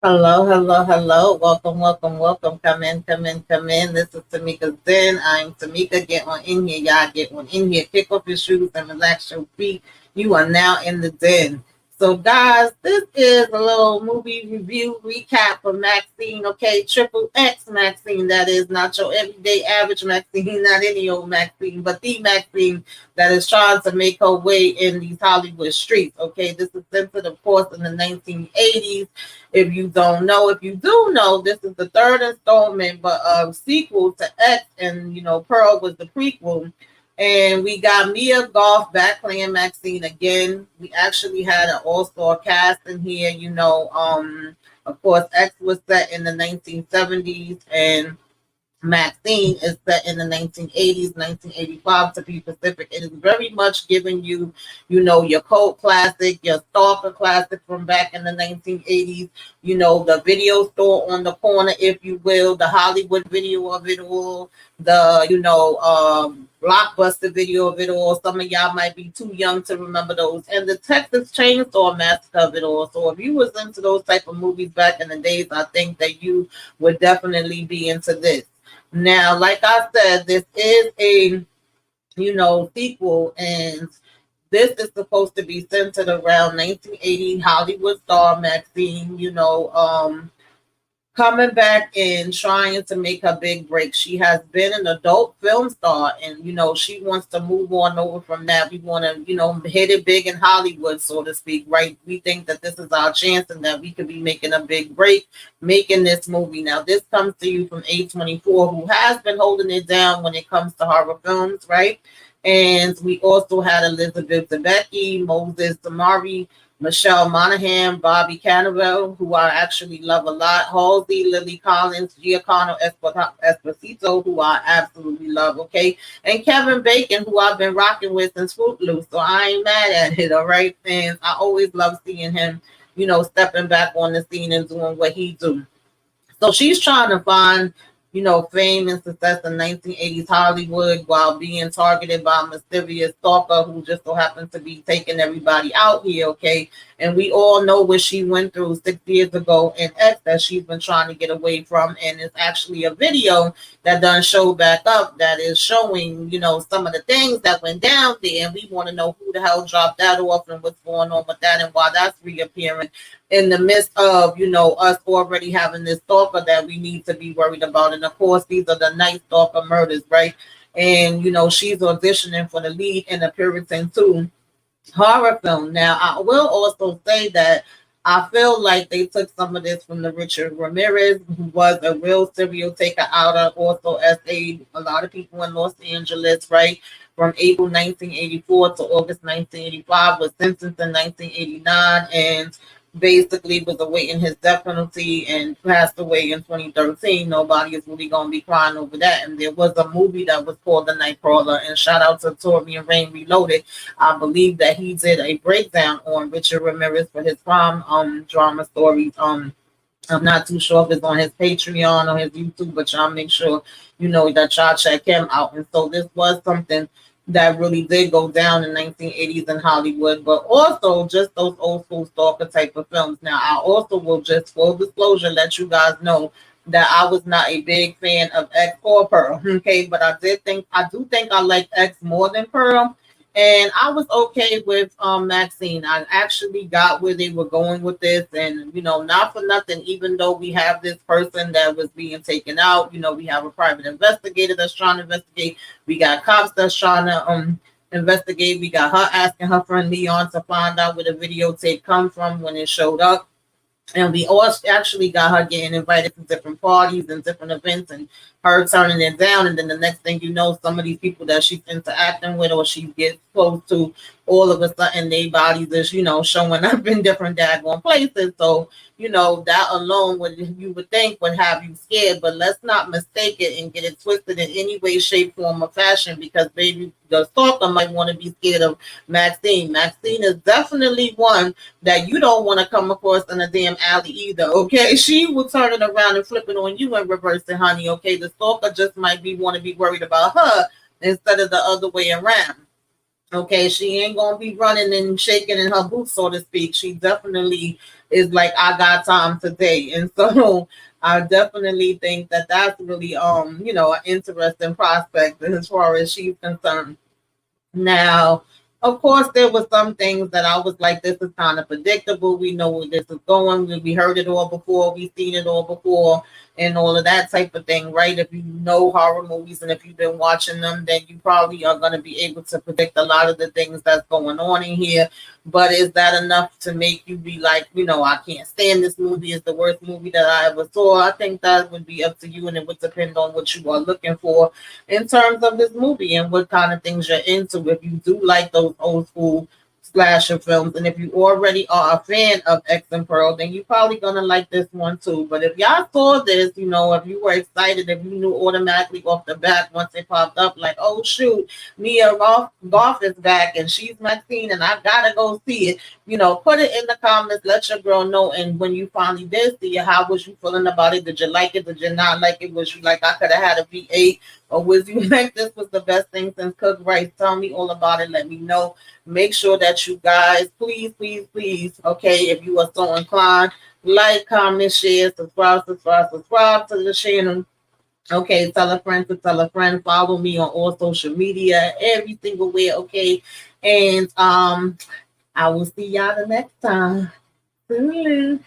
Hello, hello, hello. Welcome, welcome, welcome. Come in, come in, come in. This is Tamika's Den. I'm Tamika. Get on in here, y'all. Get on in here. Kick off your shoes and relax your feet. You are now in the den. So, guys, this is a little movie review recap for Maxxxine. Okay, triple X Maxxxine. That is not your everyday average Maxxxine, not any old Maxxxine, but the Maxxxine that is trying to make her way in these Hollywood streets. Okay, this is centered, of course, in the 1980s. If you don't know, if you do know, this is the third installment, but sequel to X, and Pearl was the prequel. And we got Mia Goth back playing Maxxxine again. We actually had an all-star cast in here. Of course, X was set in the 1970s, and Maxxxine is set in the 1980s, 1985 to be specific. It is very much giving you, your cult classic, your stalker classic from back in the 1980s, the video store on the corner, if you will, the Hollywood video of it all, the, blockbuster video of it all. Some of y'all might be too young to remember those. And the Texas Chainsaw Massacre of it all. So if you was into those type of movies back in the days, I think that you would definitely be into this. Now, like I said, this is a sequel, and this is supposed to be centered around 1980 Hollywood star Maxxxine. Coming back and trying to make her big break. She has been an adult film star, and she wants to move on over from that. We want to hit it big in Hollywood, so to speak, right? We think that this is our chance and that we could be making a big break making this movie. Now this comes to you from A24, who has been holding it down when it comes to horror films, right? And we also had Elizabeth Debicki, Moses Samari, Michelle Monaghan, Bobby Cannavale, who I actually love a lot, Halsey, Lily Collins, Giacomo Esposito, who I absolutely love, okay? And Kevin Bacon, who I've been rocking with since Footloose, so I ain't mad at it, all right, fans? I always love seeing him, stepping back on the scene and doing what he do. So she's trying to find, fame and success in 1980s Hollywood while being targeted by a mysterious stalker who just so happens to be taking everybody out here, okay? And we all know what she went through 6 years ago in X that she's been trying to get away from. And it's actually a video that done show back up that is showing, some of the things that went down there. And we want to know who the hell dropped that off and what's going on with that and why that's reappearing in the midst of, us already having this stalker that we need to be worried about. And of course, these are the Night Stalker murders, right? And, she's auditioning for the lead in the Puritan 2 horror film. Now, I will also say that I feel like they took some of this from the Richard Ramirez, who was a real serial taker out of also a lot of people in Los Angeles, right? From April 1984 to August 1985, was sentenced in 1989, and basically was awaiting his death penalty and passed away in 2013. Nobody is really going to be crying over that. And there was a movie that was called The Nightcrawler, and shout out to Tori and Rain Reloaded. I believe that he did a breakdown on Richard Ramirez for his crime drama stories. I'm not too sure if it's on his Patreon or his YouTube, but y'all make sure that y'all check him out. And so this was something that really did go down in 1980s in Hollywood, but also just those old school stalker type of films. Now, I also will just full disclosure let you guys know that I was not a big fan of X or Pearl, okay? But I do think I like X more than Pearl, and I was okay with Maxxxine. I actually got where they were going with this, and not for nothing, even though we have this person that was being taken out, we have a private investigator that's trying to investigate, we got cops that's trying to investigate, we got her asking her friend Leon to find out where the videotape come from when it showed up. And we also actually got her getting invited to different parties and different events, and her turning it down. And then the next thing you know, some of these people that she's interacting with or she gets close to, all of a sudden their bodies is, showing up in different daggone places. So, that alone you would think would have you scared, but let's not mistake it and get it twisted in any way, shape, form, or fashion, because baby, the stalker might want to be scared of Maxxxine. Maxxxine is definitely one that you don't want to come across in a damn alley either, okay? She will turn it around and flip it on you and reverse it, honey, okay? The stalker just might want to be worried about her instead of the other way around. Okay, she ain't gonna be running and shaking in her boots, so to speak. She definitely is like, I got time today. And so I definitely think that that's really an interesting prospect as far as she's concerned. Now, of course, there were some things that I was like, this is kind of predictable. We know where this is going. We heard it all before. We've seen it all before, and all of that type of thing, right? If you know horror movies and if you've been watching them, then you probably are going to be able to predict a lot of the things that's going on in here. But is that enough to make you be like, I can't stand this movie, it's the worst movie that I ever saw? I think that would be up to you, and it would depend on what you are looking for in terms of this movie and what kind of things you're into. If you do like those old school slasher films, and if you already are a fan of X and Pearl, then you're probably gonna like this one too. But if y'all saw this, if you were excited, if you knew automatically off the bat once it popped up, like, oh shoot, Mia Goth is back and she's Maxxine and I gotta go see it, put it in the comments, let your girl know. And when you finally did see it, how was you feeling about it? Did you like it? Did you not like it? Was you like, I could have had a V8? Or was you like, this was the best thing since cooked rice? Tell me all about it. Let me know. Make sure that you guys, please, please, please, okay, if you are so inclined, like, comment, share, subscribe to the channel. Okay, tell a friend to tell a friend. Follow me on all social media, every single way, okay? And I will see y'all the next time. Toodaloo.